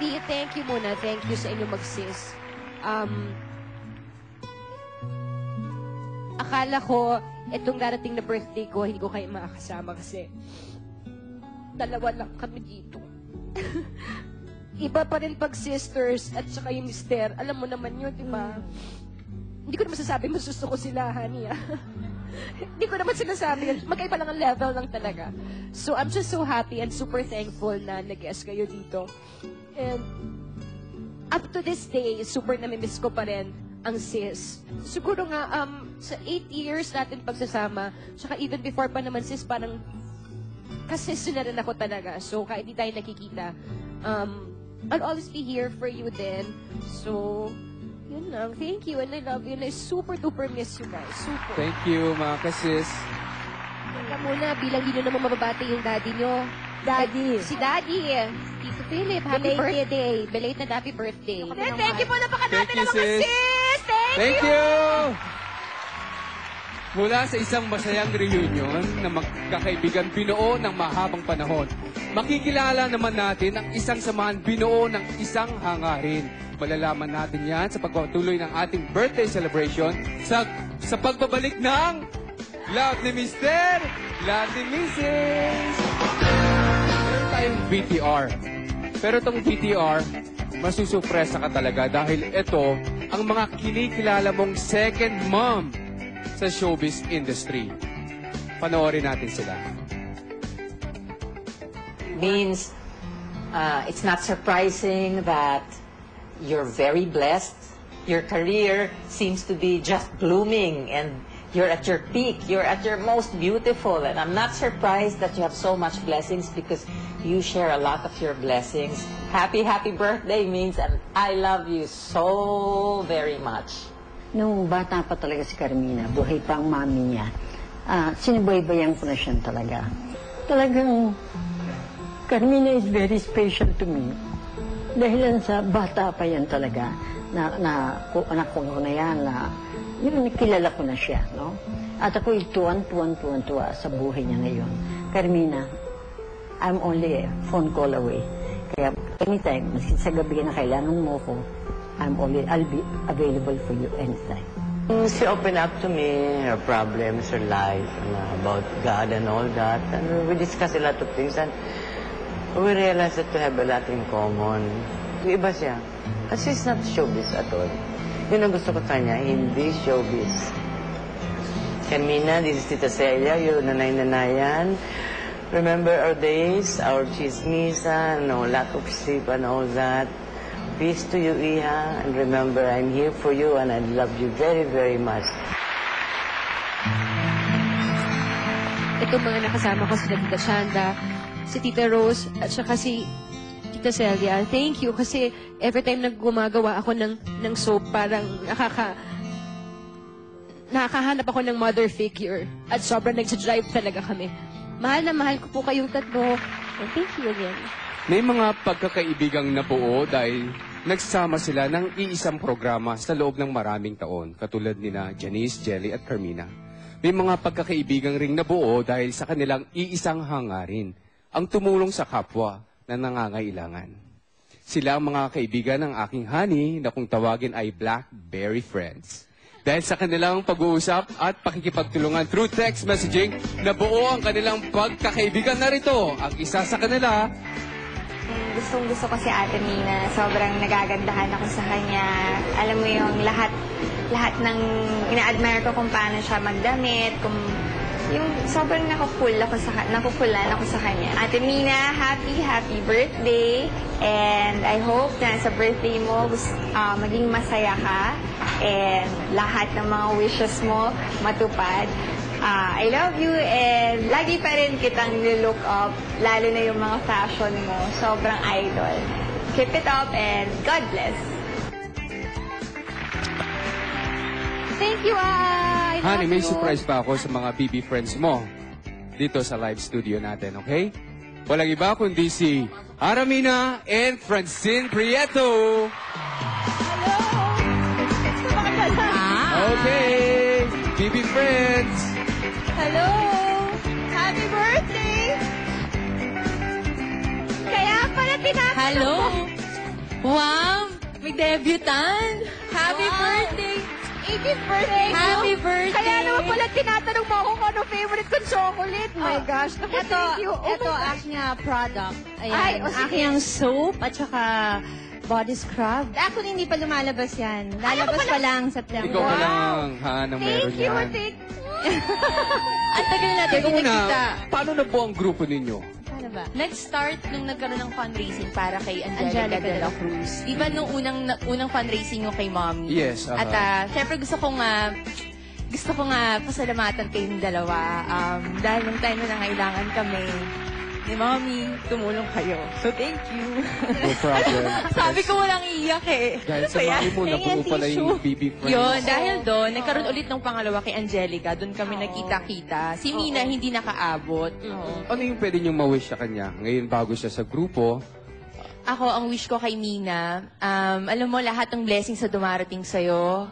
Honestly, thank you muna. Thank you sa inyo mag-sis. Akala ko, itong darating na birthday ko, hindi ko kayo makakasama kasi dalawa lang kami dito. Iba pa rin pag sisters at saka yung mister. Alam mo naman yun, di ba? Hindi ko naman sasabi gusto ko sila, honey. Hindi ko naman sinasabi yun. Magkaiba lang ang level lang talaga. So, I'm just so happy and super thankful na nag-guest kayo dito. And up to this day, super namimiss ko pa rin ang sis. Siguro nga, sa 8 years natin pagsasama, saka even before pa naman sis, parang kasis na rin ako talaga. So, kahit di tayo nakikita, I'll always be here for you then. So, yun lang. Thank you and I love you and I super duper miss you guys. Super. Thank you, mga kasis. Teka muna, bilang di nyo naman mababati yung daddy nyo. Daddy. Si Daddy. Tito Philip, happy birthday. Belated happy birthday. Thank you po, napakadami Thank you, na mga sis. sis! Thank you! Mula sa isang masayang reunion na magkakaibigan binuo ng mahabang panahon, makikilala naman natin ang isang samahan binuo ng isang hangarin. Malalaman natin yan sa pagpatuloy ng ating birthday celebration sa pagbabalik ng Love ni Mister, Love ni Mrs. Meron tayong VTR. Pero itong VTR, masusupresa ka talaga dahil ito ang mga kinikilala mong second mom sa showbiz industry. Panoorin natin sila. Means it's not surprising that you're very blessed. Your career seems to be just blooming and you're at your peak. You're at your most beautiful. And I'm not surprised that you have so much blessings because you share a lot of your blessings. Happy, happy birthday means and I love you so very much. Nung bata pa talaga si Carmina, buhay pa ang mami niya, sinubaybayan ko na siya talaga. Talagang, Carmina is very special to me. Dahil sa bata pa yan talaga, anak ko na yan, yun, nakilala ko na siya, no? At ako'y tuwan-tuwa sa buhay niya ngayon. Carmina, I'm only a phone call away. Kaya anytime, maski sa gabi na kailangan mo ko, I'll be available for you anytime. She opened up to me her problems, her life, and about God and all that. And we discussed a lot of things and we realized that we have a lot in common. Iba siya. Kasi she's not showbiz at all. Yun ang gusto ko kanya, hindi showbiz. Carmina, this is Tita Celia, your nanay-nanayan. Remember our days, our chismisa, no, lack of sleep and all that. Peace to you, Iha, and remember, I'm here for you and I love you very, very much. Itong mga nakasama ko sila Tita Shanda, si Tita Rose, at saka si Tita Celia. Thank you kasi every time na gumagawa ako ng soap, parang nakakahanap ako ng mother figure. At sobrang nagsa-drive talaga kami. Mahal na mahal ko po kayong tatlo. And thank you again. May mga pagkakaibigang nabuo dahil nagsama sila ng iisang programa sa loob ng maraming taon, katulad nina Janice, Jelly at Carmina. May mga pagkakaibigang ring nabuo dahil sa kanilang iisang hangarin, ang tumulong sa kapwa na nangangailangan. Sila ang mga kaibigan ng aking honey na kung tawagin ay Blackberry Friends. Dahil sa kanilang pag-uusap at pakikipagtulungan through text messaging, nabuo ang kanilang pagkakaibigan. Narito ang isa sa kanila. Gustong-gusto ko si Ate Mina. Sobrang nagagandahan ako sa kanya. Alam mo yung lahat ng ina-admire ko kung paano siya magdamit, kung yung sobrang nakukulan ako sa kanya. Ate Mina, happy birthday. And I hope na sa birthday mo, maging masaya ka. And lahat ng mga wishes mo matupad. I love you and lagi pa rin kitang nilook up, lalo na yung mga fashion mo. Sobrang idol. Keep it up and God bless. Thank you, I love Honey, may you. surprise pa ako sa mga BB friends mo dito sa live studio natin, okay? Walang iba kundi si Aramina and Francine Prieto. Okay, BB friends. Hello! Happy birthday! Kaya pala tinatanong Hello! mo. Wow! May debutant! Happy birthday! 18th birthday mo? Happy birthday! Kaya naman pala tinatanong mo ako kung ano favorite kong chocolate. My gosh. Naku, thank you. Oh Ito my gosh. aking product. Ayan, Ay, o sige. aking soap at saka body scrub. Actually, hindi pa lumalabas yan. Lalabas pa lang September. Ikaw pa lang, ha, na meron Thank you, yan. thank Ang tagal natin Teka hindi muna, nagkita. paano na po ang grupo ninyo? Ano ba? Nag-start nung nagkaroon ng fundraising para kay Angelica Angelica de de la la Cruz. Di ba nung unang fundraising yung kay Mommy? Yes, At syempre gusto ko nga pasalamatan kayong dalawa. Dahil nung time na nangailangan kami ni Mommy, tumulong kayo. So thank you. No problem. Sabi ko walang iiyak eh. Dahil sa Kaya, mami mo, nabuo pala yung BB Friends. Yun, dahil doon, nagkaroon ulit ng pangalawa kay Angelica. Doon kami nagkita-kita. Si Mina hindi nakaabot. Ano yung pwede niyong ma-wish sa kanya? Ngayon bago siya sa grupo, Ako, ang wish ko kay Mina, alam mo, lahat ng blessings na dumarating sa'yo,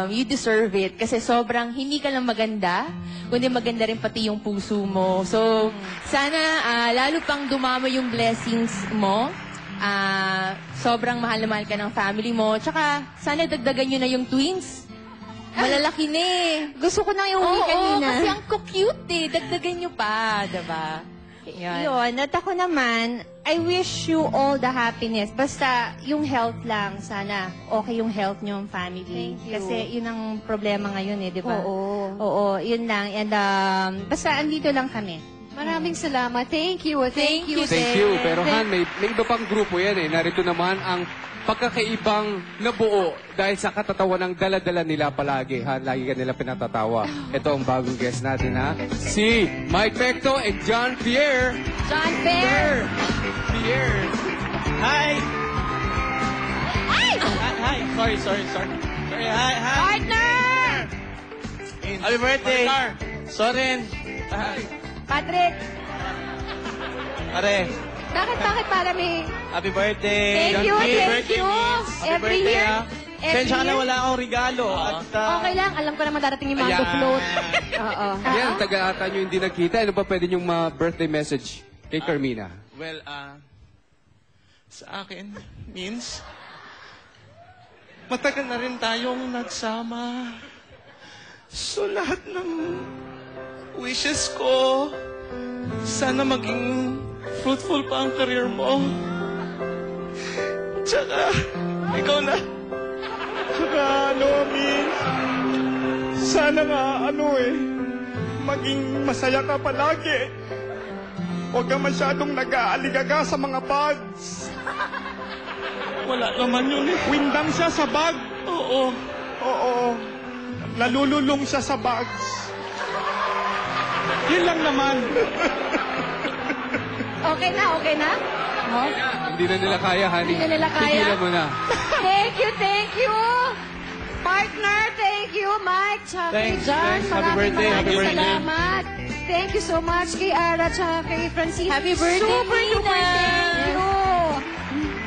you deserve it. Kasi sobrang hindi ka lang maganda, kundi maganda rin pati yung puso mo. So, sana lalo pang dumamo yung blessings mo. Sobrang mahal na mahal ka ng family mo. Tsaka, sana dagdagan nyo na yung twins. Malalaki na eh. Gusto ko nang iuwi kanina. kasi ang cute eh. Dagdagan nyo pa, diba? Yan. Yun, at ako naman, I wish you all the happiness. Basta yung health lang, sana okay yung health niyong family. Thank you. Kasi yun ang problema ngayon eh, di ba? Oo. Oo, yun lang. And basta andito lang kami. Maraming salamat. Thank you. Thank you. thank you. Pero Han, may iba pang grupo yan eh. Narito naman ang pagkakaibang nabuo dahil sa katatawa ng dala-dala nila palagi. Han, lagi ka nila pinatatawa. Ito ang bagong guest natin ha. Si Mike Pecto and John Pierre. John Fair. Pierre. Hi! Hi! Sorry. Hi! Partner! Happy birthday! Soren! Patrick. Pare, Bakit para may... happy birthday! Thank you, Happy thank birthday, you. Miss. Happy Every birthday, year. ha? Sensya ka na wala akong regalo. At, Okay lang. Alam ko naman darating yung mango float. Oo. Yan, taga-ata nyo hindi nagkita. Ano pa pwede yung birthday message kay Carmina? Well, sa akin, means, matagal na rin tayong nagsama. So, lahat ng wishes ko, sana maging fruitful pa ang career mo. Tsaka, ikaw na. Tsaka, miss, sana nga, maging masaya ka palagi. Huwag ka masyadong nag-aaligaga sa mga bags. Wala naman yun eh. Windang siya sa bag. Oo. Nalululong siya sa bags. Yun lang naman. Okay na? Hindi na nila kaya, honey. Hindi na nila kaya. Tigilan mo na. Thank you. Partner, thank you. Mike, tsaka kay Thanks, John. thanks. Happy birthday, happy Maraming birthday. salamat. Thank you so much kay Ara tsaka kay Francine. Happy birthday, Super Nina. duper thank you.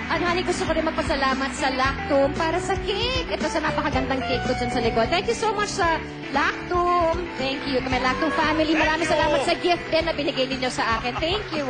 At honey, gusto ko rin magpasalamat sa Lactum para sa cake. Ito sa napakagandang cake ko dyan sa likod. Thank you so much sa Lactum. Thank you. Kami Lactum family. Maraming salamat sa gift din na binigay ninyo sa akin. Thank you.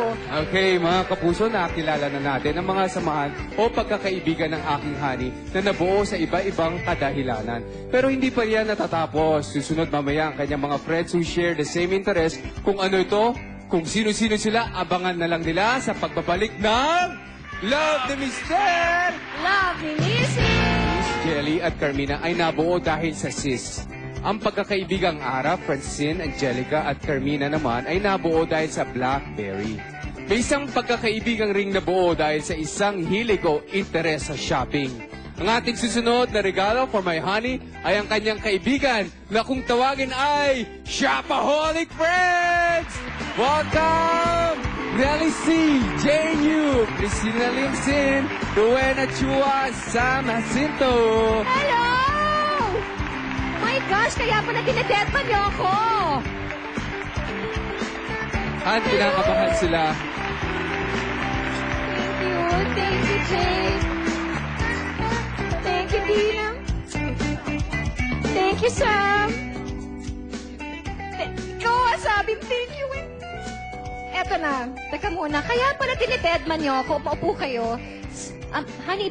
Okay, mga kapuso, nakakilala na natin ang mga samahan o pagkakaibigan ng aking honey na nabuo sa iba-ibang kadahilanan. Pero hindi pa yan natatapos. Susunod mamaya ang kanyang mga friends who share the same interest. Kung ano ito, kung sino-sino sila, abangan na lang nila sa pagbabalik ng Love ni Mister! Love ni Missy. Miss Jelly at Carmina ay nabuo dahil sa sis. Ang pagkakaibigang Ara, Francine, Angelica at Carmina naman ay nabuo dahil sa Blackberry. May isang pagkakaibigang ring nabuo dahil sa isang hilig o interes sa shopping. Ang ating susunod na regalo for my honey ay ang kanyang kaibigan na kung tawagin ay Shopaholic Friends! Welcome! Nelly C, Jane Yu, Cristina Limsin, Rowena Chua, Sam Jacinto. Hello! My gosh, kaya pala dinedetman niyo ako. At kinakabahan sila. Thank you, Jane. Thank you, Dina. Thank you, Sam. Ikaw, sabi, thank you. Eto na, teka muna. Kaya pala dinedetman niyo ako. Paupo kayo. Honey,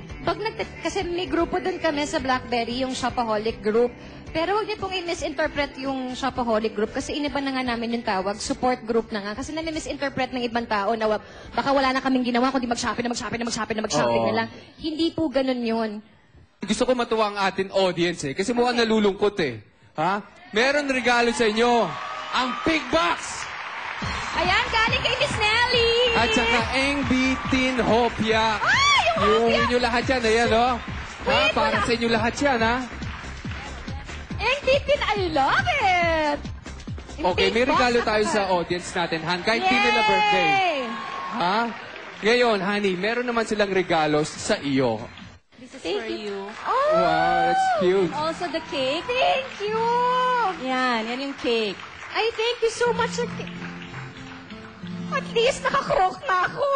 kasi may grupo dun kami sa BlackBerry, yung Shopaholic group. Pero huwag niyo pong i-misinterpret yung Shopaholic group kasi iniba na nga namin yung tawag, support group na nga. Kasi nami-misinterpret ng ibang tao na baka wala na kaming ginawa kundi mag-shopping Oo. na lang. Hindi po ganun yun. Gusto ko matuwa ang atin audience kasi mukhang nalulungkot Ha? Meron regalo sa inyo. Ang Pig Box! Ayan, galing kay Miss Nelly! At saka Eng Bitin Hopia. Yung Hopia! Yung lahat yan, ayan, oh. Wait, Para wala. sa inyo lahat yan, ha? Titin, I love it! Yung Okay, pink may box regalo at tayo saka- sa audience natin, Han. Kahit di nila birthday. Yay! Ha? Ngayon, honey, meron naman silang regalo sa iyo. This is Thank for you. you. Oh, Wow, that's cute. Also the cake. thank you! Yan yung cake. Ay, thank you so much. At least nakakrok na ako.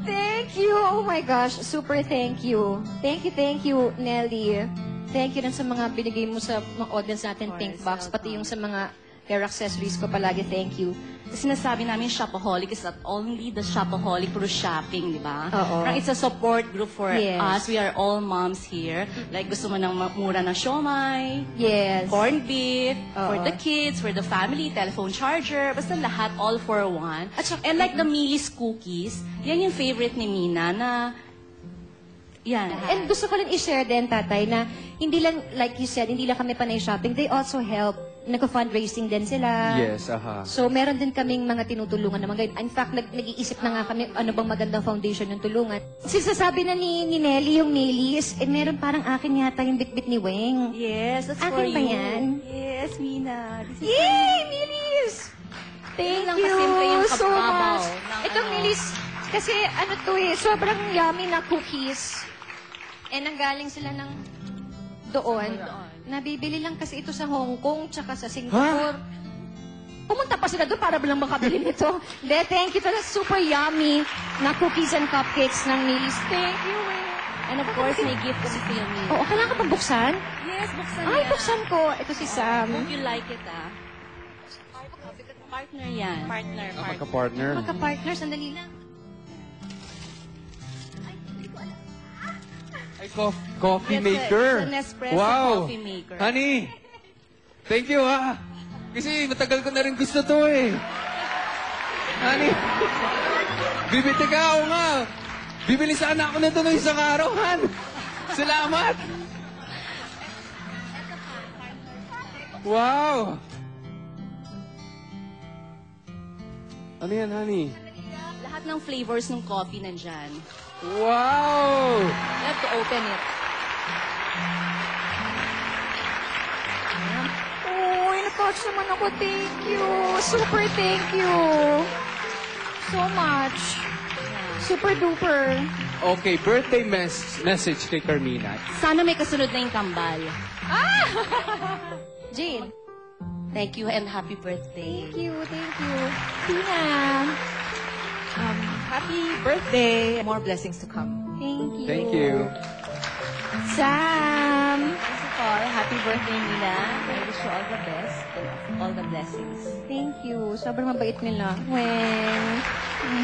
Thank you. Oh my gosh, super thank you. Thank you, Nelly. Thank you rin sa mga binigay mo sa mga audience natin, Pink Box, pati yung sa mga hair accessories ko palagi. Thank you. Sinasabi namin Shopaholic is not only the Shopaholic puro shopping, di ba? Oo. Parang it's a support group for Yes. us. We are all moms here. Like gusto mo ng mura na siomay, Yes. corned beef, for Oo. the kids, for the family, telephone charger, basta lahat, all for one. At saka- And like the Millie's cookies, yan yung favorite ni Mina na, yan. And gusto ko rin i-share din, tatay, na hindi lang, like you said, hindi lang kami panay shopping. They also help. Nagko-fundraising din sila. Yes, aha. So, meron din kaming mga tinutulungan na mga ganyan. In fact, nag-iisip na nga kami ano bang magandang foundation yung tulungan. Sinasabi na ni Nelly yung Millie's, meron parang akin yata yung bitbit ni Weng. Yes, that's Akin for ba you. yan? Yes, Mina. This is Yay! Millie's! Thank lang you kasimple yung so kababaw much. ng Itong ano. Millie's, kasi ano to sobrang yummy na cookies. And nanggaling sila ng doon. Nabibili lang kasi ito sa Hong Kong tsaka sa Singapore. Pumunta pa sila doon para lang makabili nito. De, thank you. Talaga super yummy na cookies and cupcakes ng Millie's. Thank you. And of course, may gift kasi sa'yo, Mina. Oo, kailangan ka pang buksan? Yes, buksan Ay, yan. buksan ko. Ito si Sam. Hope you like it, ah. Partner yan. Partner. Magka-partner. Magka-partner, sandali lang. Ay, coffee It's maker. a Nespresso Wow. coffee maker. Honey, thank you, ha. Kasi matagal ko na rin gusto to, Honey, bibiti ka ako nga. Bibili sana ako nito ng isang araw, Han. Salamat. Wow. Ano yan, honey? Lahat ng flavors ng coffee nandyan. Wow! You have to open it. Oh, na-touch naman ako. Thank you. Super thank you. So much. Super duper. Okay, birthday message kay Carmina. Sana may kasunod na yung kambal. Jane. Thank you and happy birthday. Thank you. Tina. Happy birthday. More blessings to come. Thank you. Thank you. Sam. First of all, happy birthday, Mina. I wish you all the best and all the blessings. Thank you. Sobrang mabait nila. When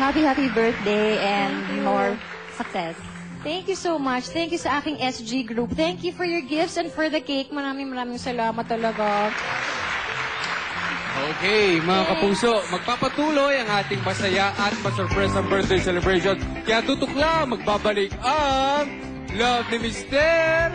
happy birthday and more success. Thank you so much. Thank you sa aking SG group. Thank you for your gifts and for the cake. Maraming salamat talaga. Okay, mga kapuso, magpapatuloy ang ating masaya at masurpresang birthday celebration. Kaya tutok lang, magbabalik ang Love ni Mister,